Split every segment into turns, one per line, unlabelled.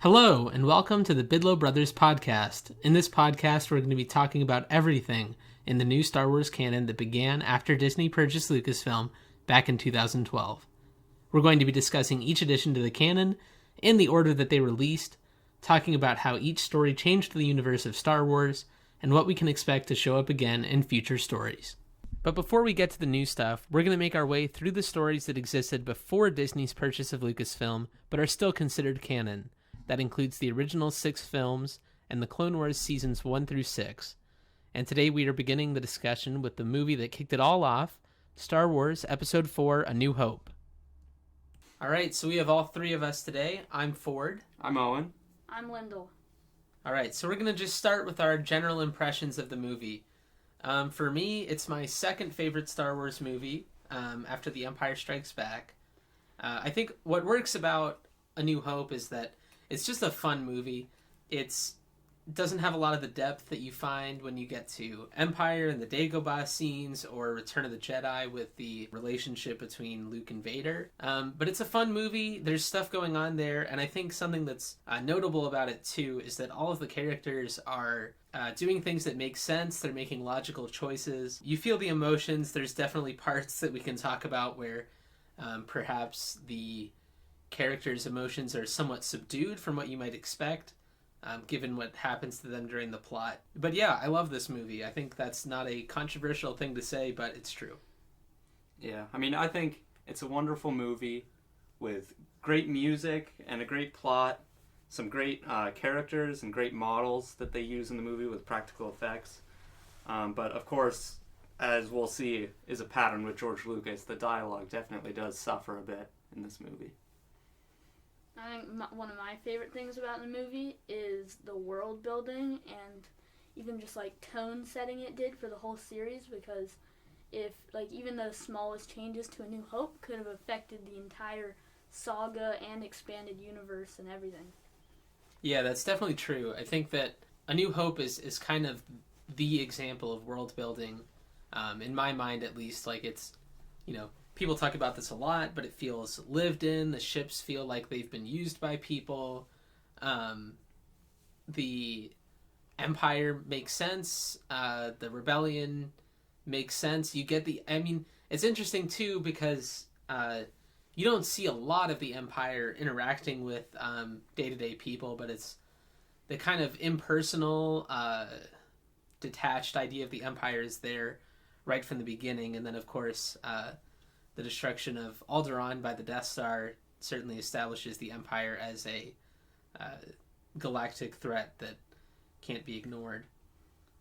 Hello, and welcome to the Bidlow Brothers podcast. In this podcast, we're going to be talking about everything in the new Star Wars canon that began after Disney purchased Lucasfilm back in 2012. We're going to be discussing each addition to the canon in the order that they released, talking about how each story changed the universe of Star Wars, and what we can expect to show up again in future stories. But before we get to the new stuff, we're going to make our way through the stories that existed before Disney's purchase of Lucasfilm, but are still considered canon. That includes the original 6 films and the Clone Wars seasons 1 through 6. And today we are beginning the discussion with the movie that kicked it all off, Star Wars Episode 4, A New Hope. Alright, so we have all three of us today. I'm Ford.
I'm Owen.
I'm Lyndall.
Alright, so we're going to just start with our general impressions of the movie. For me, it's my second favorite Star Wars movie after The Empire Strikes Back. I think what works about A New Hope is that it's just a fun movie. It doesn't have a lot of the depth that you find when you get to Empire and the Dagobah scenes or Return of the Jedi with the relationship between Luke and Vader. But it's a fun movie. There's stuff going on there. And I think something that's notable about it, too, is that all of the characters are doing things that make sense. They're making logical choices. You feel the emotions. There's definitely parts that we can talk about where perhaps the characters' emotions are somewhat subdued from what you might expect, given what happens to them during the plot. But yeah, I love this movie. I think that's not a controversial thing to say, but it's true.
Yeah, I mean, I think it's a wonderful movie with great music and a great plot, some great characters and great models that they use in the movie with practical effects. But of course, as we'll see, is a pattern with George Lucas. The dialogue definitely does suffer a bit in this movie.
I think one of my favorite things about the movie is the world building and even just like tone setting it did for the whole series, because if even the smallest changes to A New Hope could have affected the entire saga and expanded universe and everything.
Yeah, that's definitely true. I think that A New Hope is kind of the example of world building, in my mind at least. Like, it's, people talk about this a lot, but it feels lived in. The ships feel like they've been used by people. The Empire makes sense. The Rebellion makes sense. You get it's interesting too because you don't see a lot of the Empire interacting with day-to-day people, but it's the kind of impersonal, detached idea of the Empire is there right from the beginning. And then, of course, the destruction of Alderaan by the Death Star certainly establishes the Empire as a galactic threat that can't be ignored.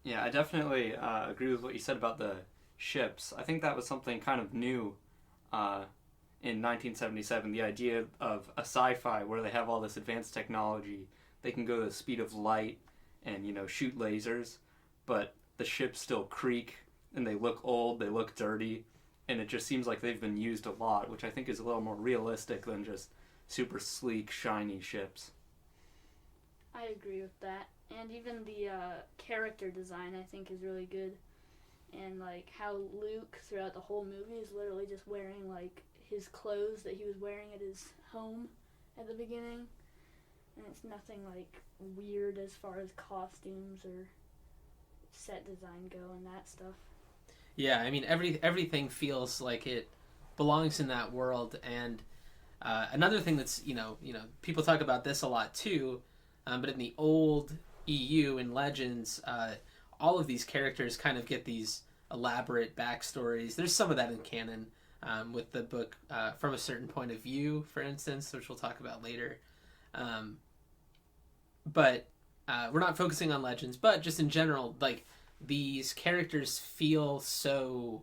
Yeah, I definitely agree with what you said about the ships. I think that was something kind of new in 1977, the idea of a sci-fi where they have all this advanced technology. They can go to the speed of light and, shoot lasers, but the ships still creak and they look old, they look dirty. And it just seems like they've been used a lot, which I think is a little more realistic than just super sleek, shiny ships.
I agree with that. And even the character design, I think, is really good. And, how Luke, throughout the whole movie, is literally just wearing, his clothes that he was wearing at his home at the beginning. And it's nothing, weird as far as costumes or set design go and that stuff.
Yeah, I mean, everything feels like it belongs in that world. And another thing that's, people talk about this a lot too, but in the old EU and Legends, all of these characters kind of get these elaborate backstories. There's some of that in canon with the book From a Certain Point of View, for instance, which we'll talk about later. But we're not focusing on Legends, but just in general, these characters feel so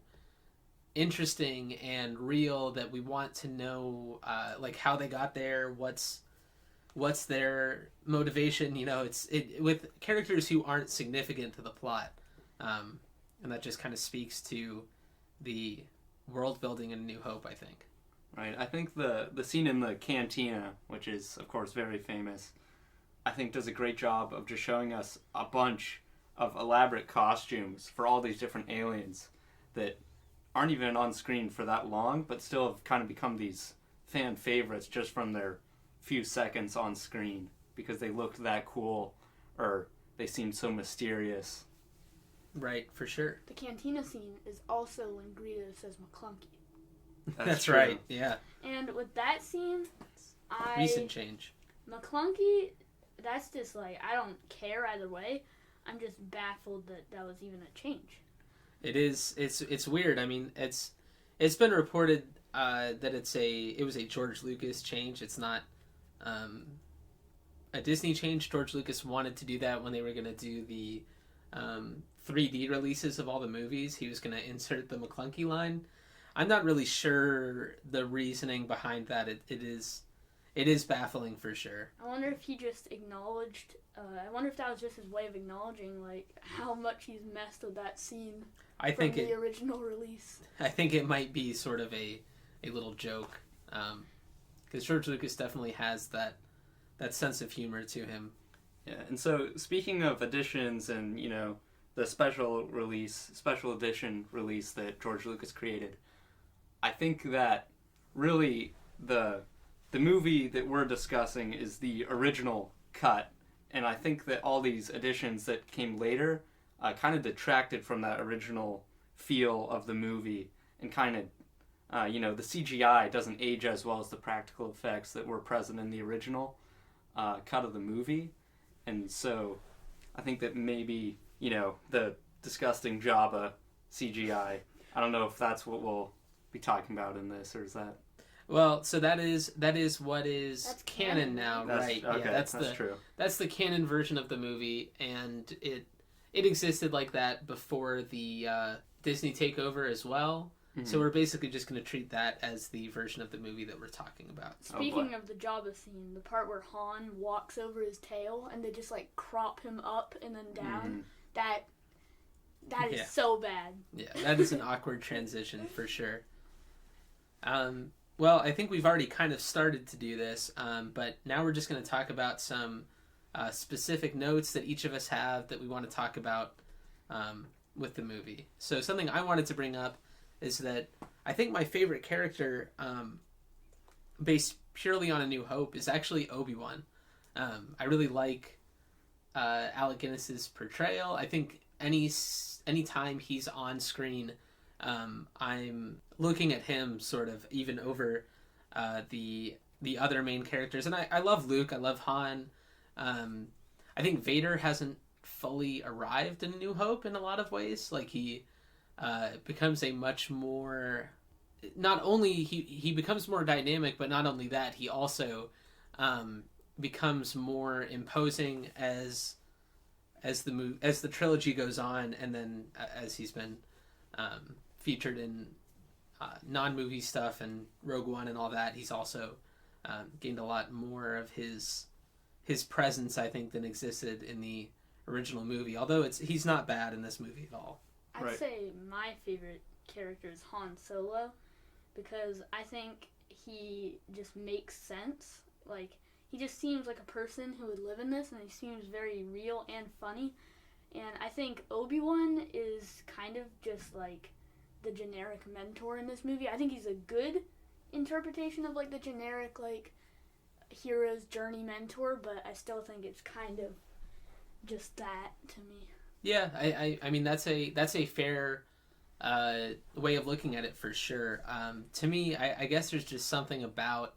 interesting and real that we want to know how they got there, what's their motivation. It's with characters who aren't significant to the plot, and that just kind of speaks to the world building in A New Hope, I think.
Right. I think the scene in the cantina, which is of course very famous, I think does a great job of just showing us a bunch of elaborate costumes for all these different aliens that aren't even on screen for that long, but still have kind of become these fan favorites just from their few seconds on screen. because they looked that cool, or they seemed so mysterious.
Right, for sure.
The cantina scene is also when Greedo says McClunky.
That's
true.
right, yeah.
And with that scene,
Recent change.
McClunky, that's just like, I don't care either way. I'm just baffled that that was even a change.
It is. It's weird. I mean, it's been reported that it was a George Lucas change. It's not a Disney change. George Lucas wanted to do that when they were going to do the 3D releases of all the movies. He was going to insert the McClunky line. I'm not really sure the reasoning behind that. It is baffling for sure.
I wonder if he just acknowledged. I wonder if that was just his way of acknowledging like how much he's messed with that scene from the original release.
I think it might be sort of a little joke, because George Lucas definitely has that sense of humor to him.
Yeah, and so speaking of editions and the special edition release that George Lucas created, I think that really the movie that we're discussing is the original cut, and I think that all these editions that came later kind of detracted from that original feel of the movie, and kind of, the CGI doesn't age as well as the practical effects that were present in the original cut of the movie, and so I think that maybe, the disgusting Jabba CGI, I don't know if that's what we'll be talking about in this, or is that...
Well, so that is what is
That's
canon now, right?
Okay,
Yeah,
that's true.
That's the canon version of the movie, and it existed like that before the Disney takeover as well. Mm-hmm. So we're basically just going to treat that as the version of the movie that we're talking about.
Speaking of the Jabba scene, the part where Han walks over his tail and they just like crop him up and then down, that is so bad. Yeah,
that is an awkward transition for sure. Well, I think we've already kind of started to do this, but now we're just going to talk about some specific notes that each of us have that we want to talk about with the movie. So something I wanted to bring up is that I think my favorite character, based purely on A New Hope, is actually Obi-Wan. I really like Alec Guinness's portrayal. I think any time he's on screen, I'm looking at him sort of even over the other main characters. And I love Luke. I love Han. I think Vader hasn't fully arrived in A New Hope in a lot of ways. Like he becomes a much more... Not only he becomes more dynamic, but not only that, he also becomes more imposing as the trilogy goes on, and then as he's been featured in non-movie stuff and Rogue One and all that, he's also gained a lot more of his presence, I think, than existed in the original movie. Although he's not bad in this movie at all.
I'd say my favorite character is Han Solo, because I think he just makes sense. Like, he just seems like a person who would live in this, and he seems very real and funny. And I think Obi-Wan is kind of just like the generic mentor in this movie. I think he's a good interpretation of like the generic like hero's journey mentor, but I still think it's kind of just that to me.
Yeah, I mean that's a fair way of looking at it for sure. To me, I guess there's just something about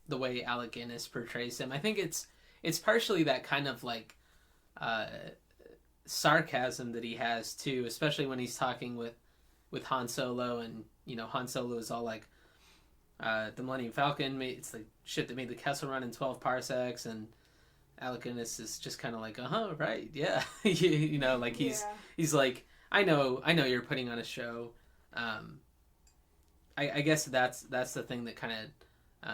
the way Alec Guinness portrays him. I think it's partially that kind of like sarcasm that he has too, especially when he's talking with Han Solo, and Han Solo is all like the Millennium Falcon it's the shit that made the Kessel Run in 12 parsecs, and Alec Guinness is just kind of like, right, yeah. Like he's like, I know you're putting on a show. I guess that's the thing that kind of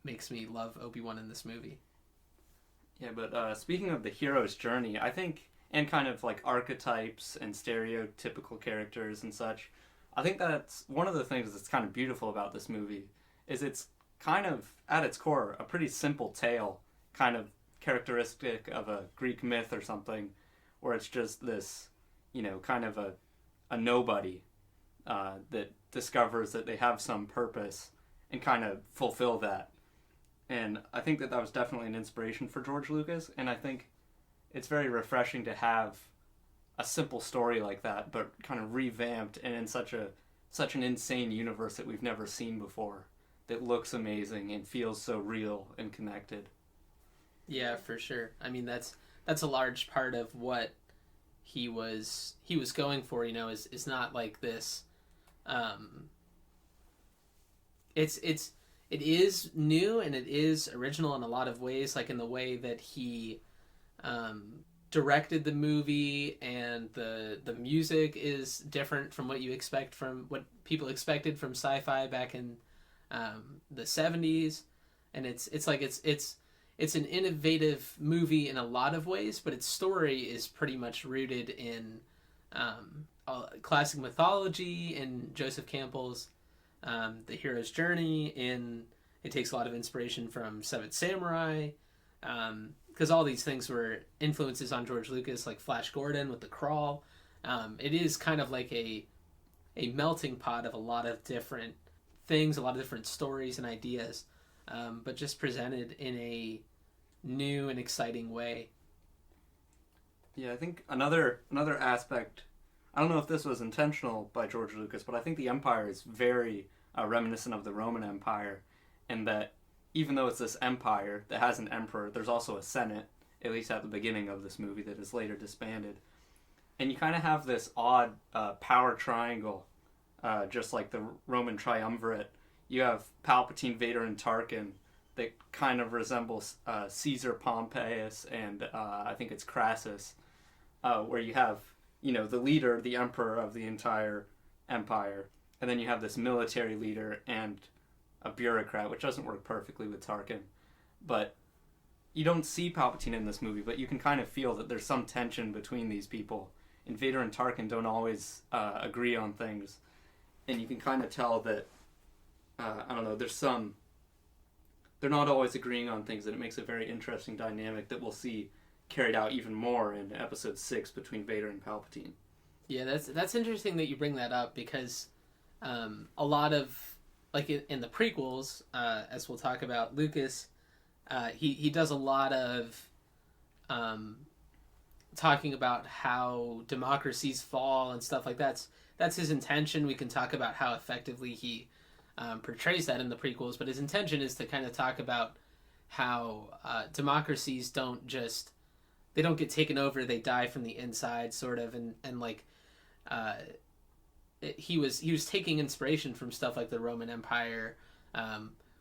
makes me love Obi-Wan in this movie.
Yeah, but speaking of the hero's journey, I think, and kind of like archetypes and stereotypical characters and such, I think that's one of the things that's kind of beautiful about this movie, is it's kind of, at its core, a pretty simple tale, kind of characteristic of a Greek myth or something, where it's just this, kind of a nobody that discovers that they have some purpose and kind of fulfill that. And I think that was definitely an inspiration for George Lucas, and I think it's very refreshing to have a simple story like that, but kind of revamped and in such an insane universe that we've never seen before, that looks amazing and feels so real and connected.
Yeah, for sure. I mean, that's a large part of what he was going for. You know, is not like this. It is new and it is original in a lot of ways, like in the way that he directed the movie, and the music is different from what you expect from what people expected from sci-fi back in the 70s, and it's an innovative movie in a lot of ways, but its story is pretty much rooted in classic mythology and Joseph Campbell's The Hero's Journey. It takes a lot of inspiration from Seven Samurai, because all these things were influences on George Lucas, like Flash Gordon with The Crawl. It is kind of like a melting pot of a lot of different things, a lot of different stories and ideas, but just presented in a new and exciting way.
Yeah, I think another aspect, I don't know if this was intentional by George Lucas, but I think the Empire is very reminiscent of the Roman Empire, in that even though it's this empire that has an emperor, there's also a senate, at least at the beginning of this movie, that is later disbanded. And you kind of have this odd power triangle, just like the Roman triumvirate. You have Palpatine, Vader, and Tarkin that kind of resembles Caesar, Pompeius, and I think it's Crassus, where you have, the leader, the emperor of the entire empire, and then you have this military leader and a bureaucrat, which doesn't work perfectly with Tarkin. But you don't see Palpatine in this movie, but you can kind of feel that there's some tension between these people. And Vader and Tarkin don't always agree on things. And you can kind of tell that, they're not always agreeing on things, and it makes a very interesting dynamic that we'll see carried out even more in episode 6 between Vader and Palpatine.
Yeah, that's interesting that you bring that up, because a lot of, like in the prequels, as we'll talk about, Lucas, he does a lot of talking about how democracies fall and stuff like that. That's his intention. We can talk about how effectively he portrays that in the prequels, but his intention is to kind of talk about how democracies don't get taken over, they die from the inside, sort of, and like he was taking inspiration from stuff like the Roman Empire,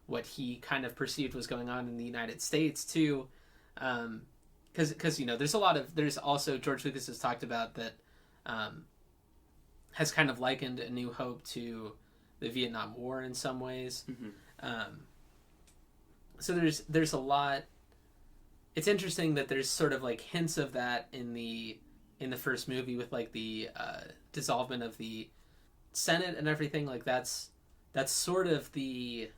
what he kind of perceived was going on in the United States too, because there's also George Lucas has talked about that, has kind of likened A New Hope to the Vietnam War in some ways. Mm-hmm. So there's a lot. It's interesting that there's sort of like hints of that in the first movie, with like the dissolvement of the Senate and everything. Like that's sort of the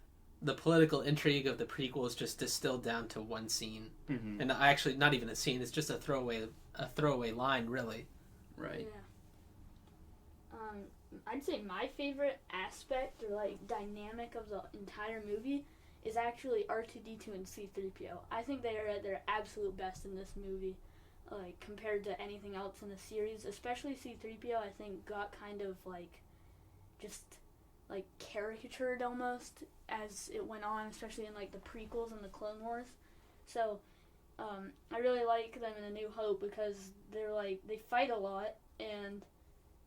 political intrigue of the prequels, just distilled down to one scene. Mm-hmm. And actually not even a scene, it's just a throwaway line, really. Right.
Yeah. I'd say my favorite aspect or like dynamic of the entire movie is actually R2-D2 and C-3PO. I think they are at their absolute best in this movie, like compared to anything else in the series. Especially C-3PO, I think got kind of like just like caricatured almost as it went on, especially in like the prequels and the Clone Wars. So I really like them in A New Hope, because they're like, they fight a lot and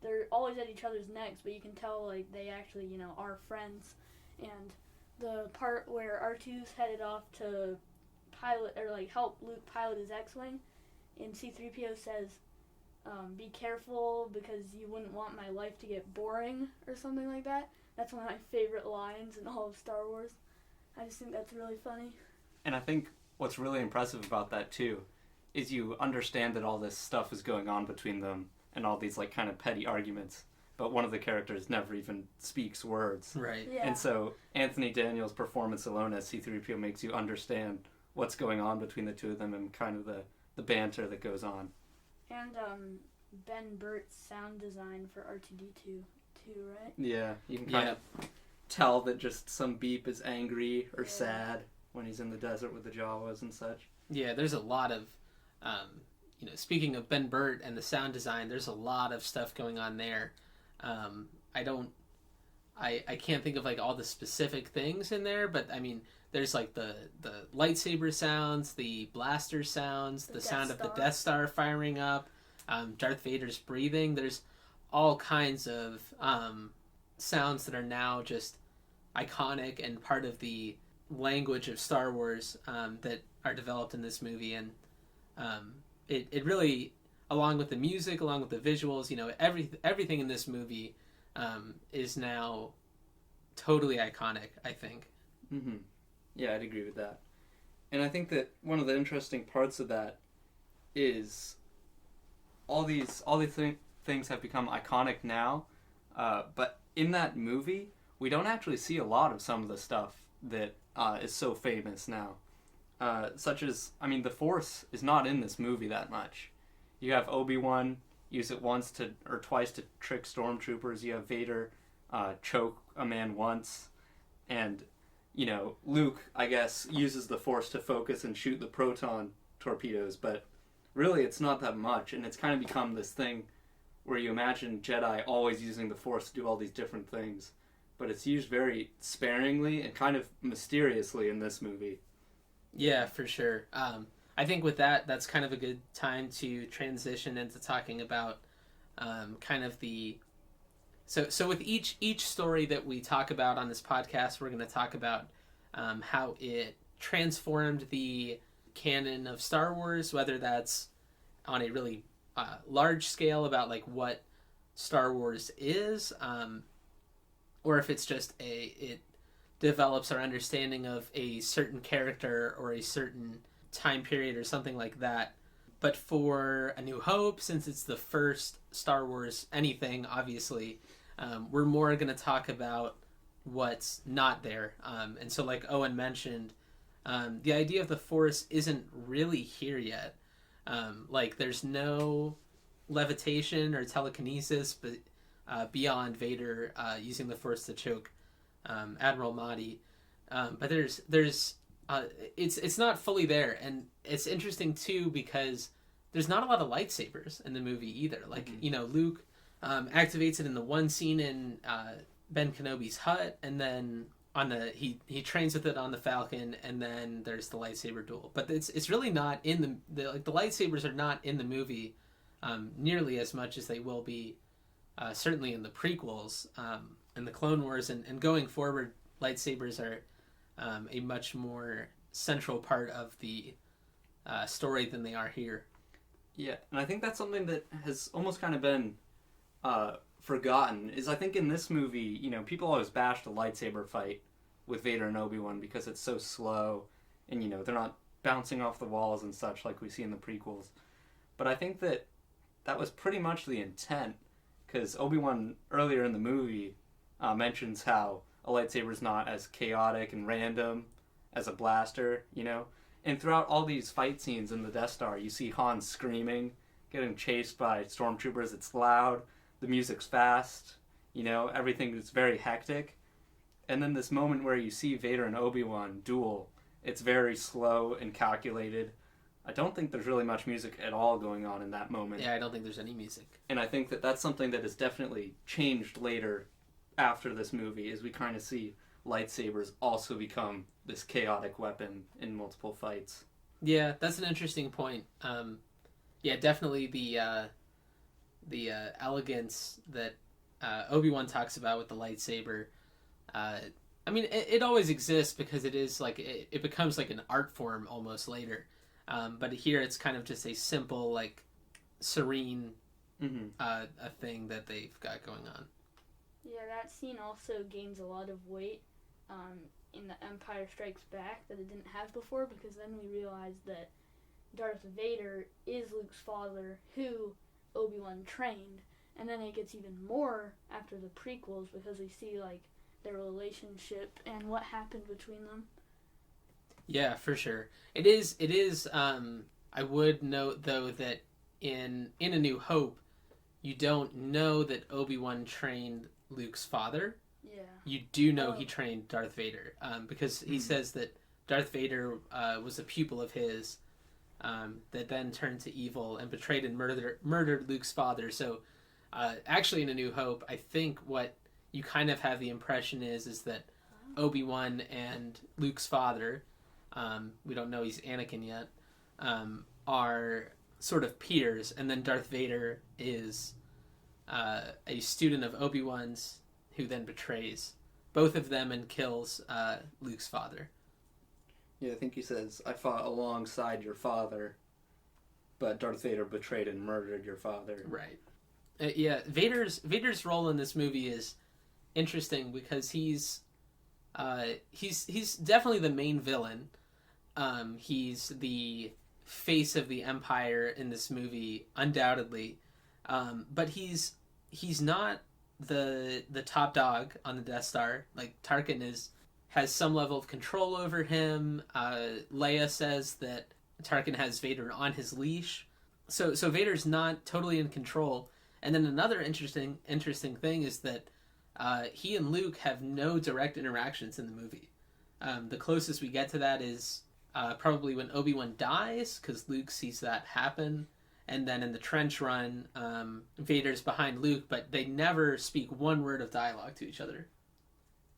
they're always at each other's necks, but you can tell like they actually, are friends. And the part where R2's headed off to pilot, or like help Luke pilot his X-Wing, and C-3PO says, be careful because you wouldn't want my life to get boring, or something like that. That's one of my favorite lines in all of Star Wars. I just think that's really funny.
And I think what's really impressive about that too is you understand that all this stuff is going on between them, and all these like kind of petty arguments, but one of the characters never even speaks words.
Right.
Yeah.
And so Anthony Daniels' performance alone as C-3PO makes you understand what's going on between the two of them, and kind of the banter that goes on.
And Ben Burtt's sound design for R2-D2 too, right?
Yeah, you can kind of tell that just some beep is angry or sad when he's in the desert with the Jawas and such.
Yeah, there's a lot of, speaking of Ben Burtt and the sound design, there's a lot of stuff going on there. I can't think of like all the specific things in there, but I mean, there's like the lightsaber sounds, the blaster sounds, the sound of the Death Star firing up, Darth Vader's breathing. There's all kinds of sounds that are now just iconic and part of the language of Star Wars that are developed in this movie, and it really, along with the music, along with the visuals, everything in this movie is now totally iconic, I think.
Mm-hmm. Yeah, I'd agree with that. And I think that one of the interesting parts of that is all these things have become iconic now, but in that movie, we don't actually see a lot of some of the stuff that is so famous now. Such as, the Force is not in this movie that much. You have Obi-Wan use it once or twice to trick stormtroopers. You have Vader choke a man once. And, Luke, I guess, uses the Force to focus and shoot the proton torpedoes. But really, it's not that much. And it's kind of become this thing where you imagine Jedi always using the Force to do all these different things. But it's used very sparingly and kind of mysteriously in this movie.
Yeah, for sure. I think with that's kind of a good time to transition into talking about kind of the... So with each story that we talk about on this podcast, we're going to talk about how it transformed the canon of Star Wars, whether that's on a really large scale about like what Star Wars is, or if it's just it develops our understanding of a certain character or a certain time period or something like that. But for A New Hope, since it's the first Star Wars anything, obviously, we're more going to talk about what's not there. And so like Owen mentioned, the idea of the Force isn't really here yet. Like there's no levitation or telekinesis, but beyond Vader using the Force to choke Admiral Mahdi, but it's not fully there, and it's interesting too because there's not a lot of lightsabers in the movie either. Like Luke activates it in the one scene in Ben Kenobi's hut, and then he trains with it on the Falcon, and then there's the lightsaber duel. But it's really not in the lightsabers are not in the movie nearly as much as they will be certainly in the prequels. In the Clone Wars and going forward, lightsabers are a much more central part of the story than they are here.
Yeah, and I think that's something that has almost kind of been forgotten, is I think in this movie, people always bash the lightsaber fight with Vader and Obi-Wan because it's so slow and, they're not bouncing off the walls and such like we see in the prequels. But I think that was pretty much the intent, because Obi-Wan earlier in the movie mentions how a lightsaber is not as chaotic and random as a blaster, And throughout all these fight scenes in the Death Star, you see Han screaming, getting chased by stormtroopers. It's loud, the music's fast, everything is very hectic. And then this moment where you see Vader and Obi-Wan duel, it's very slow and calculated. I don't think there's really much music at all going on in that moment.
Yeah, I don't think there's any music.
And I think that that's something that has definitely changed later after this movie, is we kind of see lightsabers also become this chaotic weapon in multiple fights.
Yeah, that's an interesting point. Yeah, definitely the elegance that Obi-Wan talks about with the lightsaber. It always exists because it is like it becomes like an art form almost later. But here it's kind of just a simple, like, serene a thing that they've got going on.
Yeah, that scene also gains a lot of weight in The Empire Strikes Back that it didn't have before, because then we realized that Darth Vader is Luke's father, who Obi-Wan trained. And then it gets even more after the prequels, because we see, like, their relationship and what happened between them.
Yeah, for sure. It is. I would note though that in A New Hope, you don't know that Obi-Wan trained Luke's father.
Yeah.
You do know he trained Darth Vader, because he says that Darth Vader was a pupil of his that then turned to evil and betrayed and murdered Luke's father. So actually, in A New Hope, I think what you kind of have the impression is that Obi-Wan and Luke's father, we don't know he's Anakin yet, are sort of peers, and then Darth Vader is a student of Obi-Wan's who then betrays both of them and kills Luke's father.
Yeah, I think he says, I fought alongside your father, but Darth Vader betrayed and murdered your father.
Right. Yeah, Vader's role in this movie is interesting because he's definitely the main villain. He's the face of the Empire in this movie, undoubtedly. But he's not the top dog on the Death Star. Like, Tarkin has some level of control over him. Leia says that Tarkin has Vader on his leash. So Vader's not totally in control. And then another interesting thing is that he and Luke have no direct interactions in the movie. The closest we get to that is probably when Obi-Wan dies, because Luke sees that happen. And then in the trench run, Vader's behind Luke, but they never speak one word of dialogue to each other.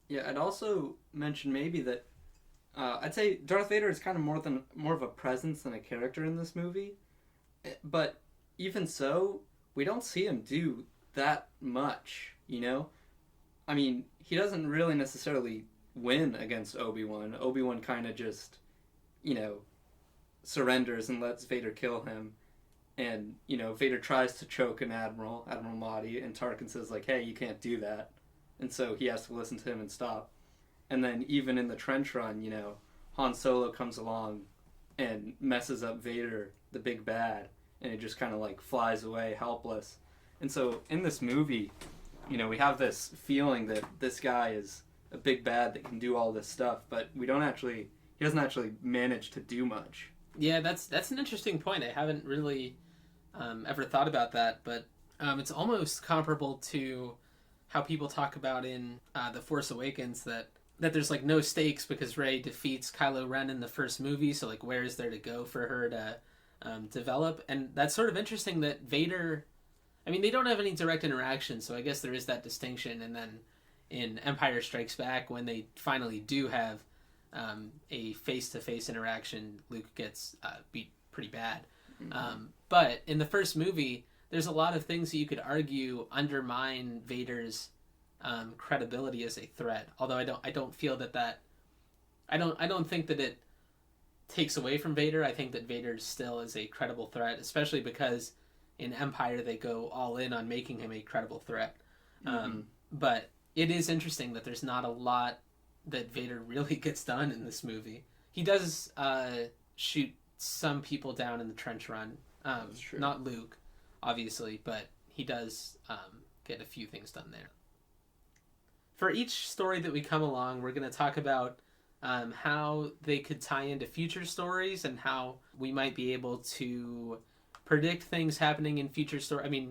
Yeah, I'd also mention maybe that I'd say Darth Vader is kind of more of a presence than a character in this movie. But even so, we don't see him do that much, you know? I mean, he doesn't really necessarily win against Obi-Wan. Obi-Wan kind of just, surrenders and lets Vader kill him. And, Vader tries to choke an Admiral Mahdi, and Tarkin says, like, hey, you can't do that. And so he has to listen to him and stop. And then even in the trench run, Han Solo comes along and messes up Vader, the big bad, and he just kind of, like, flies away helpless. And so in this movie, we have this feeling that this guy is a big bad that can do all this stuff, but he doesn't actually manage to do much.
Yeah, that's an interesting point. I haven't really ever thought about that, but it's almost comparable to how people talk about in The Force Awakens that there's like no stakes because Rey defeats Kylo Ren in the first movie, so like where is there to go for her to develop? And that's sort of interesting that Vader, I mean, they don't have any direct interaction, so I guess there is that distinction. And then in Empire Strikes Back, when they finally do have a face-to-face interaction, Luke gets beat pretty bad. Mm-hmm. But in the first movie, there's a lot of things that you could argue undermine Vader's credibility as a threat. Although I don't feel that I don't think that it takes away from Vader. I think that Vader still is a credible threat, especially because in Empire they go all in on making him a credible threat. Mm-hmm. But it is interesting that there's not a lot that Vader really gets done in this movie. He does shoot some people down in the trench run.
That's true.
Not Luke, obviously, but he does get a few things done there. For each story that we come along, we're going to talk about how they could tie into future stories and how we might be able to predict things happening in future stories. I mean,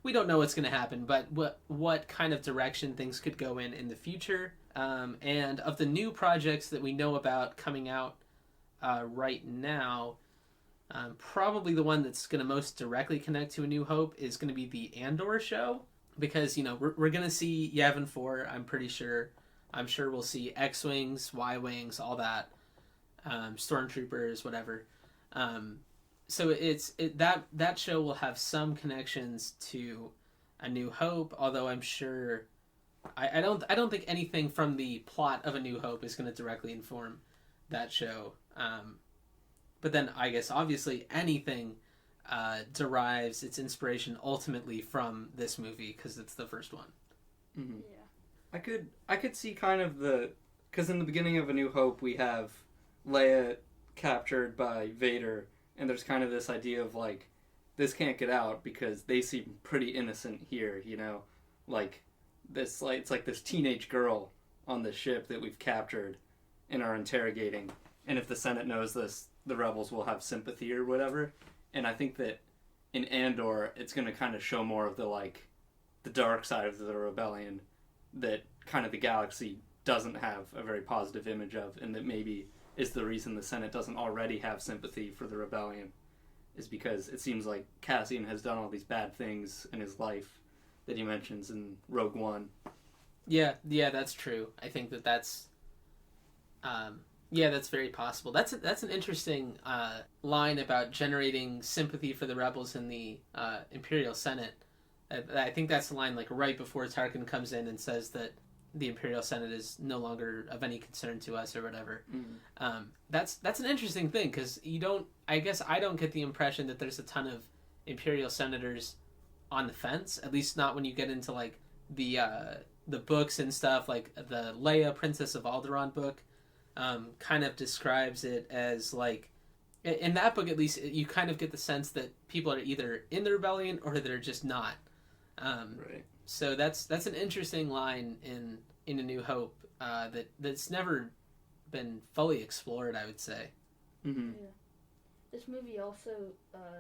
we don't know what's going to happen, but what kind of direction things could go in the future. And of the new projects that we know about coming out right now, probably the one that's going to most directly connect to A New Hope is going to be the Andor show, because we're going to see Yavin 4. I'm pretty sure. I'm sure we'll see X-wings, Y-wings, all that, stormtroopers, whatever. So that show will have some connections to A New Hope, although I'm sure I don't think anything from the plot of A New Hope is going to directly inform that show. But then I guess obviously anything derives its inspiration ultimately from this movie because it's the first one.
Mm-hmm. Yeah, I could see kind of because in the beginning of A New Hope we have Leia captured by Vader, and there's kind of this idea of like this can't get out because they seem pretty innocent here, like this, like it's like this teenage girl on the ship that we've captured and are interrogating, and if the Senate knows this, the rebels will have sympathy or whatever. And I think that in Andor it's going to kind of show more of the dark side of the rebellion that kind of the galaxy doesn't have a very positive image of, and that maybe is the reason the Senate doesn't already have sympathy for the rebellion, is because it seems like Cassian has done all these bad things in his life that he mentions in Rogue One.
Yeah, that's true. I think that's that's very possible. That's an interesting line about generating sympathy for the rebels in the Imperial Senate. I think that's the line like right before Tarkin comes in and says that the Imperial Senate is no longer of any concern to us or whatever. That's an interesting thing because I guess I don't get the impression that there's a ton of Imperial senators on the fence. At least not when you get into like the books and stuff. Like the Leia Princess of Alderaan book kind of describes it as like, in that book at least, you kind of get the sense that people are either in the rebellion or they're just not.
Right.
So that's an interesting line in A New Hope that's never been fully explored, I would say.
Mm-hmm.
Yeah. This movie also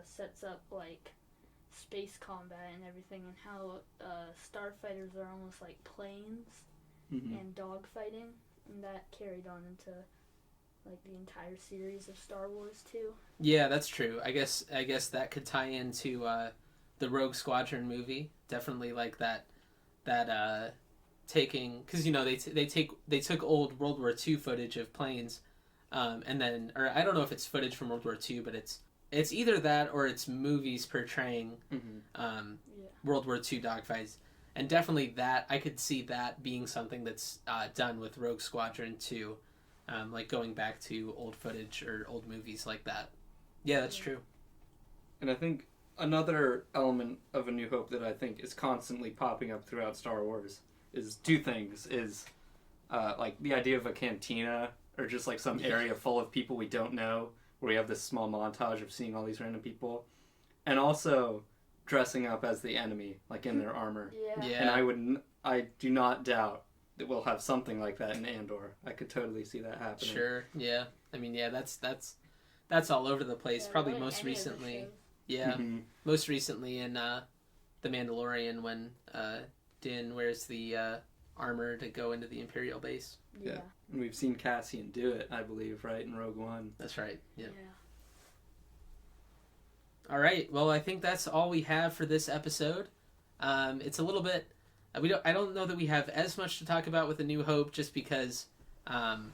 sets up like space combat and everything, and how starfighters are almost like planes and dogfighting, and that carried on into like the entire series of Star Wars too.
Yeah, that's true. I guess that could tie into the Rogue Squadron movie. Definitely like that taking, because they took old World War II footage of planes, and then, or I don't know if it's footage from World War II, but it's either that or it's movies portraying World War II dogfights, and definitely that I could see that being something that's done with Rogue Squadron too, like going back to old footage or old movies like that. Yeah, that's true.
And I think another element of A New Hope that I think is constantly popping up throughout Star Wars is two things. Is like the idea of a cantina or just like some area full of people we don't know, where we have this small montage of seeing all these random people. And also dressing up as the enemy, like in their armor.
Yeah.
And I do not doubt that we'll have something like that in Andor. I could totally see that happening.
Sure, yeah. I mean, yeah, that's all over the place.
Yeah,
Probably
like
most
any of the
recently.
shows.
Yeah.
Mm-hmm.
Most recently in The Mandalorian, when Din wears the armor to go into the Imperial base.
Yeah.
And we've seen Cassian do it, I believe, right, in Rogue One.
That's right. Yeah.
Yeah.
All right. Well, I think that's all we have for this episode. It's a little bit. I don't know that we have as much to talk about with A New Hope, just because, our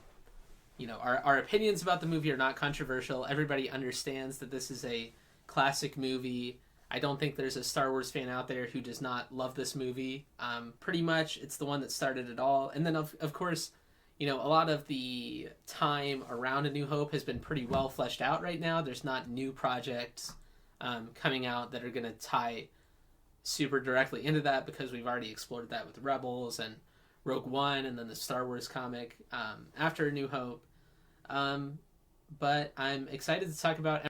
opinions about the movie are not controversial. Everybody understands that this is a classic movie. I don't think there's a Star Wars fan out there who does not love this movie. Pretty much, it's the one that started it all. And then, of course, a lot of the time around A New Hope has been pretty well fleshed out right now. There's not new projects coming out that are going to tie super directly into that, because we've already explored that with Rebels and Rogue One, and then the Star Wars comic after A New Hope. But I'm excited to talk about